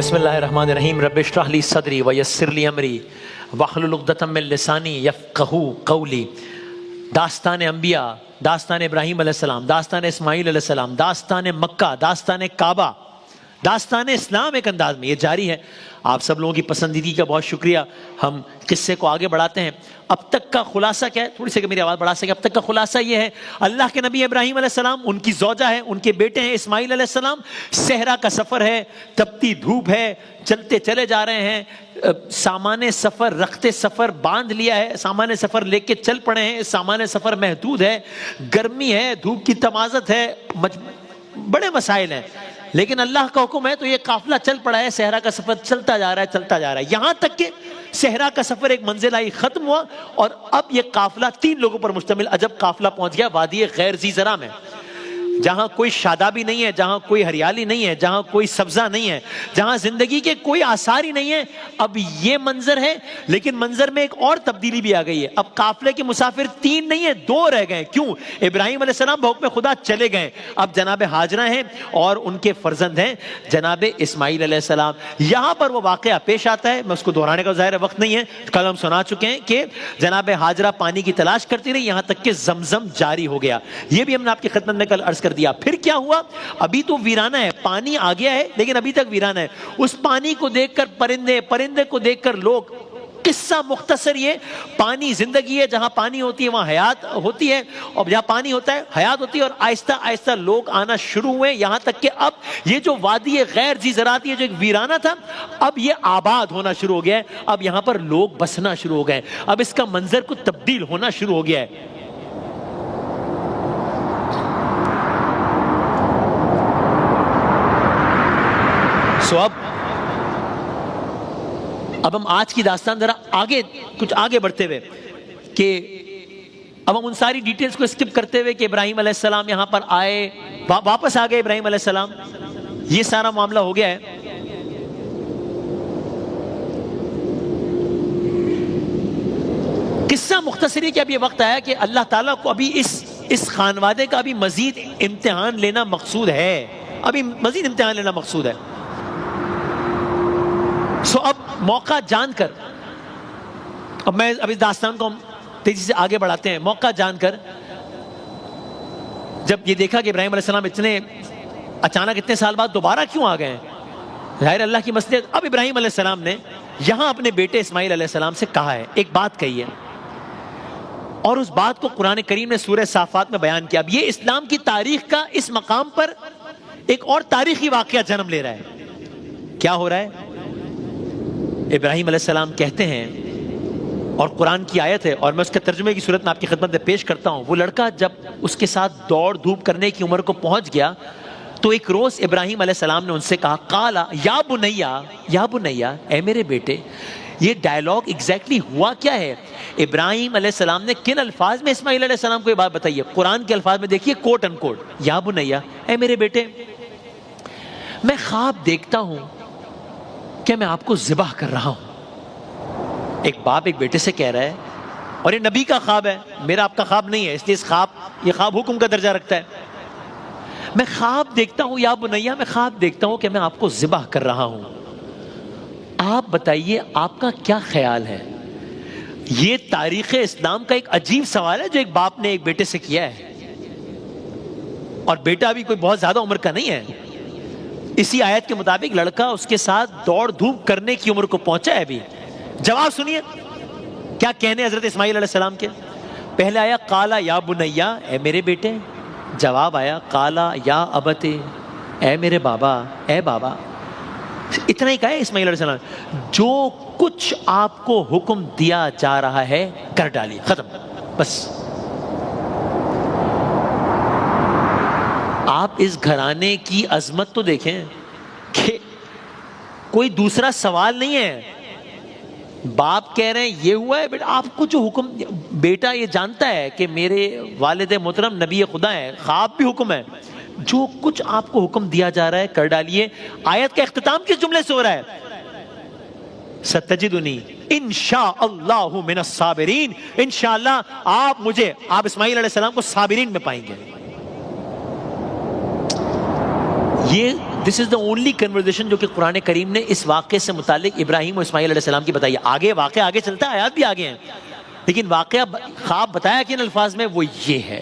بسم اللہ الرحمن الرحیم رب اشرح لی صدری ویسر لی امری واحلل عقدۃ من لسانی یفقہوا قولی۔ داستان انبیاء، داستان ابراہیم علیہ السلام، داستان اسماعیل علیہ السلام، داستان مکہ، داستان کعبہ، داستان اسلام ایک انداز میں یہ جاری ہے۔ آپ سب لوگوں کی پسندیدگی کا بہت شکریہ۔ ہم قصے کو آگے بڑھاتے ہیں۔ اب تک کا خلاصہ کیا ہے؟ تھوڑی سی کہ میری آواز بڑھا سکے۔ اب تک کا خلاصہ یہ ہے، اللہ کے نبی ابراہیم علیہ السلام، ان کی زوجہ ہے، ان کے بیٹے ہیں اسماعیل علیہ السلام، صحرا کا سفر ہے، تپتی دھوپ ہے، چلتے چلے جا رہے ہیں، سامان سفر رخت سفر باندھ لیا ہے، سامان سفر لے کے چل پڑے ہیں، سامان سفر محدود ہے، گرمی ہے، دھوپ کی تمازت ہے، بڑے مسائل ہیں، لیکن اللہ کا حکم ہے تو یہ قافلہ چل پڑا ہے۔ صحرا کا سفر چلتا جا رہا ہے، چلتا جا رہا ہے، یہاں تک کہ صحرا کا سفر ایک منزل آئی، ختم ہوا، اور اب یہ قافلہ 3 لوگوں پر مشتمل عجب قافلہ پہنچ گیا وادی غیر ذی زرع میں، جہاں کوئی شادابی نہیں ہے، جہاں کوئی ہریالی نہیں ہے، جہاں کوئی سبزہ نہیں ہے، جہاں زندگی کے کوئی آثار ہی نہیں ہے۔ اب یہ منظر ہے، لیکن منظر میں ایک اور تبدیلی بھی آ گئی ہے۔ اب قافلے کے مسافر 3 نہیں ہیں، 2 رہ گئے۔ کیوں؟ ابراہیم علیہ السلام بحکم خدا چلے گئے، اب جناب ہاجرہ ہیں اور ان کے فرزند ہیں جناب اسماعیل علیہ السلام۔ یہاں پر وہ واقعہ پیش آتا ہے، میں اس کو دہرانے کا ظاہر وقت نہیں ہے، کل ہم سنا چکے ہیں کہ جناب ہاجرہ پانی کی تلاش کرتی رہی، یہاں تک کہ زمزم جاری ہو گیا۔ یہ بھی ہم نے آپ کی خدمت میں کل عرض کر دیا۔ پھر کیا ہوا؟ ابھی تو ویرانہ ہے، پانی آ گیا ہے لیکن ابھی تک ویرانہ ہے۔ اس پانی کو دیکھ کر پرندے، پرندے کو دیکھ کر لوگ۔ قصہ مختصر یہ، پانی زندگی ہے، جہاں پانی ہوتی ہے وہاں حیات ہوتی ہے، اور جہاں پانی ہوتا ہے حیات ہوتی ہے، اور آہستہ آہستہ لوگ آنا شروع ہوئے، یہاں تک کہ اب یہ جو وادی غیر ذی زراعت، یہ جو ایک ویرانہ تھا، اب یہ آباد ہونا شروع ہو گیا ہے، اب یہاں پر لوگ بسنا شروع ہو گئے، اب اس کا منظر کو تبدیل ہونا شروع ہو گیا ہے۔ اب ہم آج کی داستان ذرا آگے، کچھ آگے بڑھتے ہوئے، کہ اب ہم ان ساری ڈیٹیلز کو اسکپ کرتے ہوئے کہ ابراہیم علیہ السلام یہاں پر آئے، واپس آ گئے ابراہیم علیہ السلام، یہ سارا معاملہ ہو گیا ہے۔ قصہ مختصر ہے کہ اب یہ وقت آیا کہ اللہ تعالیٰ کو ابھی اس خانوادے کا ابھی مزید امتحان لینا مقصود ہے، ابھی مزید امتحان لینا مقصود ہے۔ اب موقع جان کر، اب اس داستان کو ہم تیزی سے آگے بڑھاتے ہیں۔ موقع جان کر جب یہ دیکھا کہ ابراہیم علیہ السلام اتنے اچانک اتنے سال بعد دوبارہ کیوں آ گئے ہیں، ظاہر اللہ کی مصلحت، اب ابراہیم علیہ السلام نے یہاں اپنے بیٹے اسماعیل علیہ السلام سے کہا ہے، ایک بات کہی ہے، اور اس بات کو قرآن کریم نے سورہ صافات میں بیان کیا۔ اب یہ اسلام کی تاریخ کا اس مقام پر ایک اور تاریخی واقعہ جنم لے رہا ہے۔ کیا ہو رہا ہے؟ ابراہیم علیہ السلام کہتے ہیں، اور قرآن کی آیت ہے، اور میں اس کے ترجمے کی صورت میں آپ کی خدمت میں پیش کرتا ہوں۔ وہ لڑکا جب اس کے ساتھ دوڑ دھوپ کرنے کی عمر کو پہنچ گیا تو ایک روز ابراہیم علیہ السلام نے ان سے کہا، قالا یا بنیا، یا بنیا، اے میرے بیٹے۔ یہ ڈائلاگ ایگزیکٹلی ہوا کیا ہے؟ ابراہیم علیہ السلام نے کن الفاظ میں اسماعیل علیہ السلام کو یہ بات بتائیے؟ قرآن کے الفاظ میں دیکھیے، کوٹ ان کوٹ، یا بنیا، اے میرے بیٹے، میں خواب دیکھتا ہوں کہ میں آپ کو ذبح کر رہا ہوں۔ ایک باپ ایک بیٹے سے کہہ رہا ہے، اور یہ نبی کا خواب ہے، میرا آپ کا خواب نہیں ہے، اس لیے یہ خواب حکم کا درجہ رکھتا ہے۔ میں خواب دیکھتا ہوں، یا بنیا، میں خواب دیکھتا ہوں کہ میں آپ کو ذبح کر رہا ہوں۔ آپ بتائیے آپ کا کیا خیال ہے؟ یہ تاریخ اسلام کا ایک عجیب سوال ہے جو ایک باپ نے ایک بیٹے سے کیا ہے، اور بیٹا بھی کوئی بہت زیادہ عمر کا نہیں ہے۔ اسی آیت کے مطابق لڑکا اس کے ساتھ دوڑ دھوپ کرنے کی عمر کو پہنچا ہے ابھی۔ جواب سنیے کیا کہنے حضرت اسماعیل علیہ السلام کے۔ پہلے آیا قالا یا بنیا، اے میرے بیٹے۔ جواب آیا قالا یا ابت، اے میرے بابا، اے بابا۔ اتنا ہی کہا ہے اسماعیل علیہ السلام، جو کچھ آپ کو حکم دیا جا رہا ہے کر ڈالیے، ختم، بس۔ آپ اس گھرانے کی عظمت تو دیکھیں کہ کوئی دوسرا سوال نہیں ہے۔ باپ کہہ رہے ہیں یہ ہوا ہے، بیٹا آپ کو جو حکم، بیٹا یہ جانتا ہے کہ میرے والد محترم نبی خدا ہے، خواب بھی حکم ہے، جو کچھ آپ کو حکم دیا جا رہا ہے کر ڈالیے۔ آیت کا اختتام کس جملے سے ہو رہا ہے؟ ستجدنی انشاء اللہ من الصابرین، انشاءاللہ آپ اسماعیل علیہ السلام کو صابرین میں پائیں گے۔ یہ دس از دا اونلی کنورزیشن جو کہ قرآن کریم نے اس واقعے سے متعلق ابراہیم اور اسماعیل علیہ السلام کی بتائی ہے. آگے واقعہ آگے چلتا ہے, آیات بھی آگے ہیں, لیکن واقعہ خواب بتایا کن الفاظ میں, وہ یہ ہے.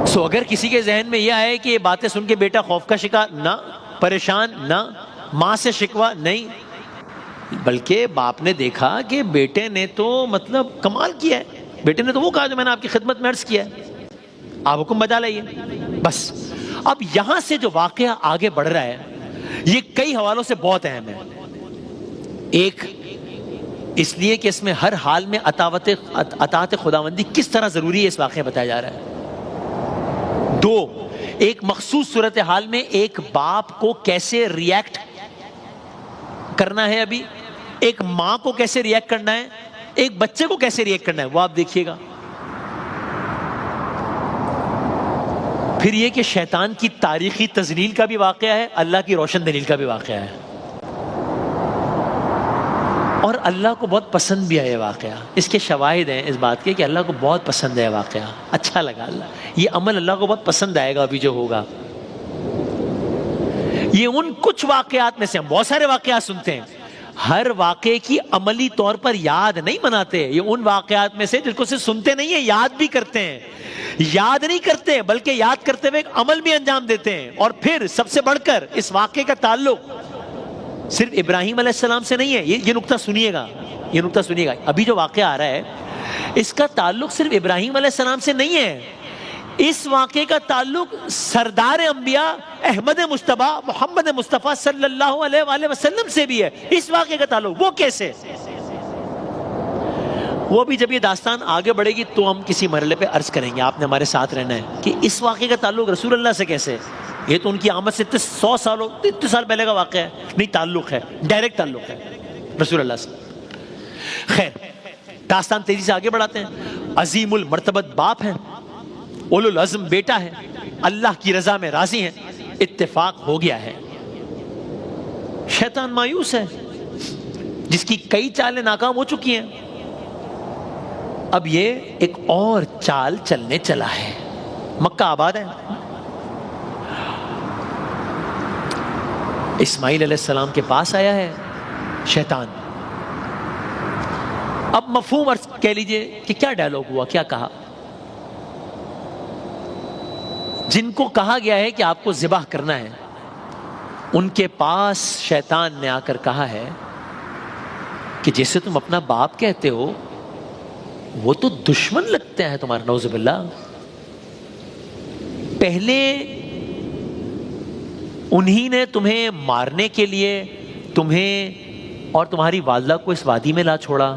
سو اگر کسی کے ذہن میں یہ آئے کہ یہ باتیں سن کے بیٹا خوف کا شکار, نہ پریشان, نہ ماں سے شکوہ نہیں, بلکہ باپ نے دیکھا کہ بیٹے نے تو مطلب کمال کیا ہے, بیٹے نے تو وہ کہا جو میں نے آپ کی خدمت میں عرض کیا ہے, آپ حکم بجا لائیے بس. اب یہاں سے جو واقعہ آگے بڑھ رہا ہے یہ کئی حوالوں سے بہت اہم ہے. ایک اس لیے کہ اس میں ہر حال میں اطاعت خداوندی کس طرح ضروری ہے, اس واقعہ بتایا جا رہا ہے. دو, ایک مخصوص صورتحال میں ایک باپ کو کیسے ریئیکٹ کرنا ہے, ابھی ایک ماں کو کیسے ریئیکٹ کرنا ہے, ایک بچے کو کیسے ریئیکٹ کرنا ہے, وہ آپ دیکھیے گا. پھر یہ کہ شیطان کی تاریخی تذلیل کا بھی واقعہ ہے, اللہ کی روشن دلیل کا بھی واقعہ ہے, اور اللہ کو بہت پسند بھی ہے یہ واقعہ. اس کے شواہد ہیں اس بات کے کہ اللہ کو بہت پسند ہے یہ واقعہ, اچھا لگا, اللہ یہ عمل اللہ کو بہت پسند آئے گا ابھی جو ہوگا. یہ ان کچھ واقعات میں سے, ہم بہت سارے واقعات سنتے ہیں, ہر واقعے کی عملی طور پر یاد نہیں مناتے. یہ ان واقعات میں سے جس کو صرف سنتے نہیں ہیں, یاد بھی کرتے ہیں. یاد نہیں کرتے بلکہ یاد کرتے ہوئے ایک عمل بھی انجام دیتے ہیں. اور پھر سب سے بڑھ کر اس واقعے کا تعلق صرف ابراہیم علیہ السلام سے نہیں ہے. یہ نقطہ سنیے گا, یہ نقطہ سنیے گا. ابھی جو واقعہ آ رہا ہے اس کا تعلق صرف ابراہیم علیہ السلام سے نہیں ہے, اس واقعے کا تعلق سردار انبیاء احمد مجتبی محمد مصطفیٰ صلی اللہ علیہ وآلہ وسلم سے بھی ہے. اس واقعے کا تعلق وہ کیسے, وہ بھی جب یہ داستان آگے بڑھے گی تو ہم کسی مرحلے پہ عرض کریں گے. آپ نے ہمارے ساتھ رہنا ہے کہ اس واقعے کا تعلق رسول اللہ سے کیسے. یہ تو ان کی آمد سے 100 سال پہلے کا واقعہ ہے, نہیں تعلق ہے, ڈائریکٹ تعلق ہے رسول اللہ سے. خیر, داستان تیزی سے آگے بڑھاتے ہیں. عظیم المرتبت باپ ہیں, اولو العزم بیٹا ہے, اللہ کی رضا میں راضی ہیں, اتفاق ہو گیا ہے. شیطان مایوس ہے جس کی کئی چالیں ناکام ہو چکی ہیں, اب یہ ایک اور چال چلنے چلا ہے. مکہ آباد ہے, اسماعیل علیہ السلام کے پاس آیا ہے شیطان. اب مفہوم عرض کہہ لیجئے کہ کیا ڈائلاگ ہوا, کیا کہا. جن کو کہا گیا ہے کہ آپ کو ذبح کرنا ہے, ان کے پاس شیطان نے آ کر کہا ہے کہ جسے تم اپنا باپ کہتے ہو وہ تو دشمن لگتے ہیں تمہارا, نعوذ باللہ. پہلے انہی نے تمہیں مارنے کے لیے تمہیں اور تمہاری والدہ کو اس وادی میں لا چھوڑا.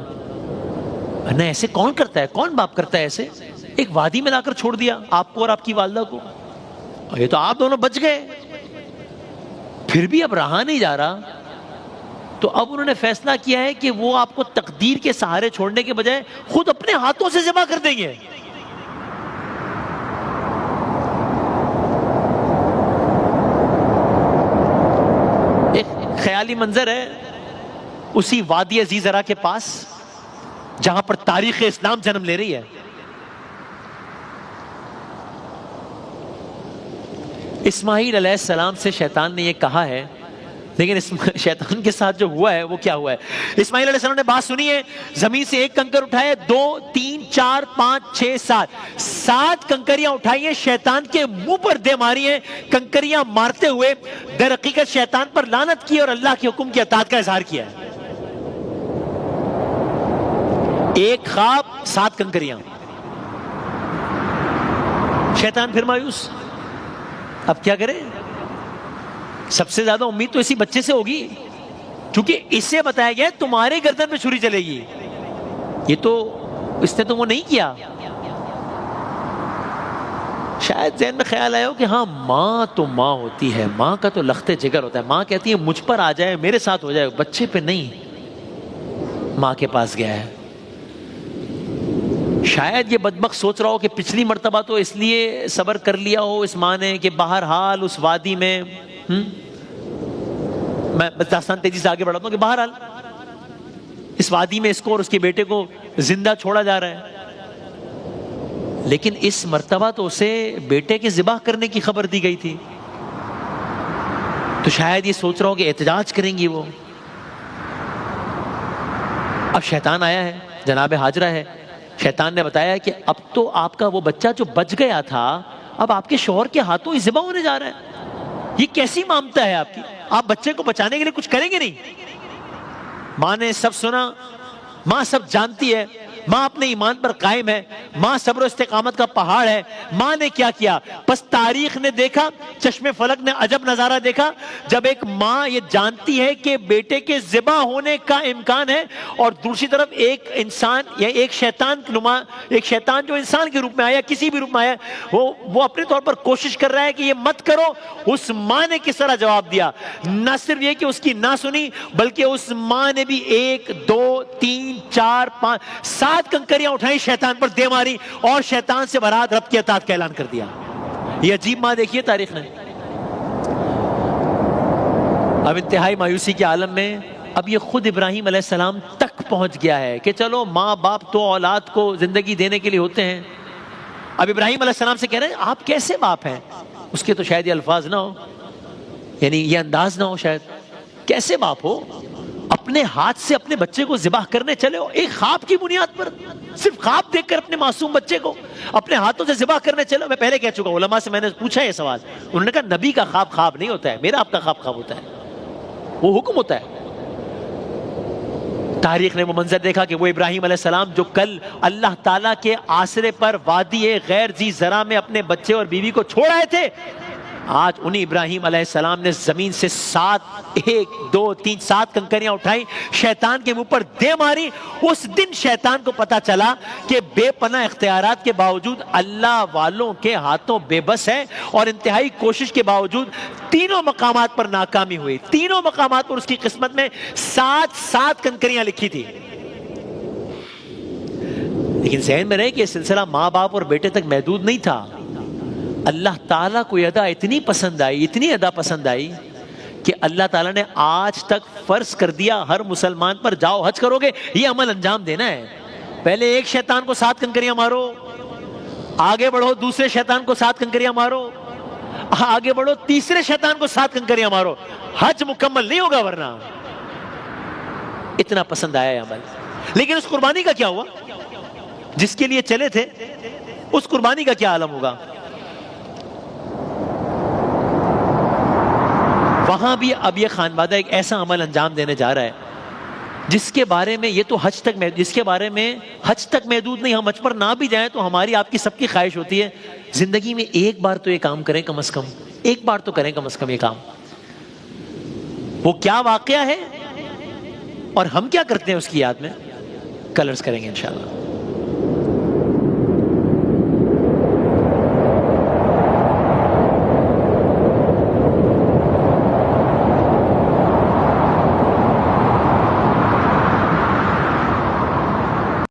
ورنہ ایسے کون کرتا ہے, کون باپ کرتا ہے ایسے, ایک وادی میں لا کر چھوڑ دیا آپ کو اور آپ کی والدہ کو. اور یہ تو آپ دونوں بچ گئے, پھر بھی اب رہا نہیں جا رہا. تو اب انہوں نے فیصلہ کیا ہے کہ وہ آپ کو تقدیر کے سہارے چھوڑنے کے بجائے خود اپنے ہاتھوں سے ذبح کر دیں گے. ایک خیالی منظر ہے اسی وادی عزیزرا کے پاس جہاں پر تاریخ اسلام جنم لے رہی ہے. اسماعیل علیہ السلام سے شیطان نے یہ کہا ہے, لیکن شیطان کے ساتھ جو ہوا ہے وہ کیا ہوا ہے. اسماعیل علیہ السلام نے بات سنی ہے, زمین سے ایک کنکر اٹھائے, 2 3 4 5 6 7 کنکریاں اٹھائی ہیں, شیطان کے منہ پر دے ماری ہیں. کنکریاں مارتے ہوئے در حقیقت شیطان پر لعنت کی اور اللہ کے حکم کی اطاعت کا اظہار کیا ہے. ایک خواب 7 کنکریاں. شیطان پھر مایوس, اب کیا کرے. سب سے زیادہ امید تو اسی بچے سے ہوگی کیونکہ اسے بتایا گیا تمہارے گردن پہ چھری چلے گی. یہ تو اس نے تو وہ نہیں کیا. شاید ذہن میں خیال آیا ہو کہ ہاں ماں تو ماں ہوتی ہے, ماں کا تو لخت جگر ہوتا ہے, ماں کہتی ہے مجھ پر آ جائے, میرے ساتھ ہو جائے, بچے پہ نہیں. ماں کے پاس گیا ہے. شاید یہ بدبخت سوچ رہا ہو کہ پچھلی مرتبہ تو اس لیے صبر کر لیا ہو اس ماں نے کہ بہرحال اس وادی میں میں داستان تیزی سے آگے بڑھاتا ہوں کہ بہرحال اس وادی میں اس کو اور اس کے بیٹے کو زندہ چھوڑا جا رہا ہے. لیکن اس مرتبہ تو اسے بیٹے کے ذبح کرنے کی خبر دی گئی تھی، تو شاید یہ سوچ رہا ہو کہ احتجاج کریں گی وہ. اب شیطان آیا ہے، جناب ہاجرہ ہے، شیطان نے بتایا کہ اب تو آپ کا وہ بچہ جو بچ گیا تھا اب آپ کے شوہر کے ہاتھوں ہی ذبح ہونے جا رہا ہے. یہ کیسی مامتا ہے آپ کی؟ آپ بچے کو بچانے کے لیے کچھ کریں گے نہیں؟ ماں نے سب سنا، ماں سب جانتی ہے، ماں اپنے ایمان پر قائم ہے، ماں صبر و استقامت کا پہاڑ ہے. ماں نے کیا کیا؟ بس تاریخ نے دیکھا، چشم فلک نے عجب نظارہ دیکھا جب ایک ماں یہ جانتی ہے کہ بیٹے کے ذبح ہونے کا امکان ہے، اور دوسری طرف ایک انسان یا ایک شیطان جو انسان کے روپ میں آیا، کسی بھی روپ میں آیا، وہ اپنے طور پر کوشش کر رہا ہے کہ یہ مت کرو. اس ماں نے کس طرح جواب دیا؟ نہ صرف یہ کہ اس کی نہ سنی، بلکہ اس ماں نے بھی 1 2 3 4 5 7 کنکریاں اٹھائیں، شیطان پر دے ماری اور شیطان سے برات رب کی اطاعت کا اعلان کر دیا. یہ عجیب ماں دیکھیے تاریخ نے. اب انتہائی مایوسی کے عالم میں اب یہ خود ابراہیم علیہ السلام تک پہنچ گیا ہے کہ چلو ماں باپ تو اولاد کو زندگی دینے کے لیے ہوتے ہیں. اب ابراہیم علیہ السلام سے کہہ رہے ہیں آپ کیسے باپ ہیں؟ اس کے تو شاید یہ الفاظ نہ ہو، یعنی یہ انداز نہ ہو، شاید کیسے باپ ہو؟ اپنے ہاتھ سے اپنے بچے کو ذبح کرنے چلے ہو، ایک خواب کی بنیاد پر، صرف خواب دیکھ کر اپنے معصوم بچے کو اپنے ہاتھوں سے ذبح کرنے چلے. میں پہلے کہہ چکا ہوں، علماء سے میں نے پوچھا یہ سوال، انہوں نے کہا نبی کا خواب خواب نہیں ہوتا ہے، میرا آپ کا خواب خواب ہوتا ہے، وہ حکم ہوتا ہے. تاریخ نے وہ منظر دیکھا کہ وہ ابراہیم علیہ السلام جو کل اللہ تعالیٰ کے آسرے پر وادی غیر ذی زرع میں اپنے بچے اور بیوی کو چھوڑ آئے تھے، آج انہی ابراہیم علیہ السلام نے زمین سے 1 2 3 7 کنکریاں اٹھائی، شیطان کے منہ پر دے ماری. اس دن شیطان کو پتا چلا کہ بے پناہ اختیارات کے باوجود اللہ والوں کے ہاتھوں بے بس ہے، اور انتہائی کوشش کے باوجود تینوں مقامات پر ناکامی ہوئی. تینوں مقامات پر اس کی قسمت میں 7 کنکریاں لکھی تھی. لیکن ذہن میں رہے کہ یہ سلسلہ ماں باپ اور بیٹے تک محدود نہیں تھا. اللہ تعالیٰ کو یہ ادا اتنی پسند آئی، اتنی ادا پسند آئی کہ اللہ تعالیٰ نے آج تک فرض کر دیا ہر مسلمان پر، جاؤ حج کرو گے یہ عمل انجام دینا ہے. پہلے ایک شیطان کو 7 کنکریاں مارو، آگے بڑھو دوسرے شیطان کو 7 کنکریاں مارو، آگے بڑھو تیسرے شیطان کو 7 کنکریاں مارو، حج مکمل نہیں ہوگا ورنہ. اتنا پسند آیا یہ عمل. لیکن اس قربانی کا کیا ہوا؟ جس کے لیے چلے تھے اس قربانی کا کیا عالم ہوگا؟ وہاں بھی اب یہ خانوادہ ایک ایسا عمل انجام دینے جا رہا ہے جس کے بارے میں یہ تو جس کے بارے میں حج تک محدود نہیں. ہم حج پر نہ بھی جائیں تو ہماری آپ کی سب کی خواہش ہوتی ہے زندگی میں ایک بار تو یہ کام کریں، کم از کم ایک بار تو کریں کم از کم یہ کام. وہ کیا واقعہ ہے اور ہم کیا کرتے ہیں اس کی یاد میں کل عرض کریں گے انشاءاللہ.